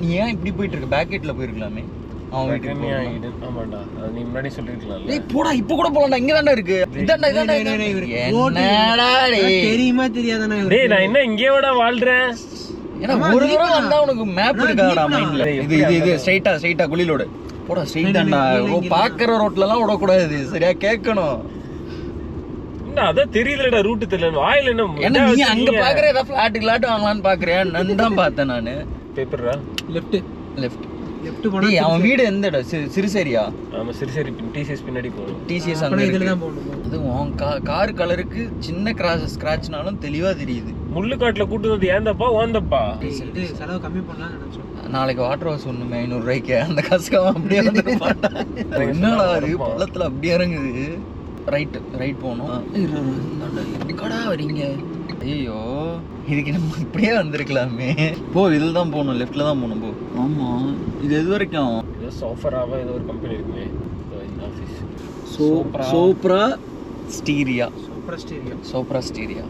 நீ ஏன் இப்படி போயிட்டு இருக்க? பேக்கெட்ல போயிருக்கலாமே. அவன் வீட்டுக்கு. ஆமாண்டா, நீ முன்னாடி சொல்லிருக்கலாம். டேய் போடா, இப்ப கூட போலாம்டா. இங்க தான்டா இருக்கு. இதான்டா. என்னடா டேய், தெரியுமா தெரியாதானே? டேய் நான் என்ன இங்கேயோட வாழ்றேன்? ஏன்னா ஒரு தடவை வந்தா உனக்கு மேப் இருக்காடா மைண்ட்ல. இது ஸ்ட்ரைட்டா குளிலோடு போடா. ஸ்ட்ரைட்டாண்டா. பாக்குற ரோட்ல எல்லாம் விட கூடாது. சரியா கேட்கணும். அதான் தெரியலடா, ரூட் தெரியல. வாயில என்ன நீ அங்க பாக்குற ஏதாவது ஃபிளாட் வாங்கலாம்னு பாக்குறியா? நான் தான் பார்த்தேன் நானு. பேப்பர்ரா லெஃப்ட் போனா அவன் வீடு எந்த இடம்? சிறுசேரியா? ஆமா சிறுசேரி. டிசிஎஸ் பின்னாடி போறோம். டிசிஎஸ் அங்க இதுல தான் போணும். அது உன் கார் கலருக்கு சின்ன ஸ்கிராட்ச்னாலும் தெளிவா தெரியுது. முள்ளுக்காட்டுல கூட்டு வந்து ஏந்தப்பா ஓந்தப்பா. செலவு கம்மி பண்ணலாம்னு நினைச்சோம். நாளைக்கு வாட்டர் வாஷ் ஒண்ணுமே 500 ரூபாய்க்கு. அந்த காசுக்கு அப்படியே வந்து என்னடா அது பள்ளத்துல அப்படியே இறங்குது. ரைட் போகணும். எப்படிக்கடா வரீங்க? ஐயோ, இதுக்கு நம்ம இப்படியே வந்திருக்கலாமே. போ, இதில் தான் போகணும். லெஃப்ட்ல தான் போகணும். போ. ஆமா, இது எது வரைக்கும்? சோஃபராவா ஏதோ ஒரு கம்பெனி இருக்குமே. இந்த ஆஃபீஸ் சோப்ரா ஸ்டீரியா. சூப்பர் ஸ்டீரியா.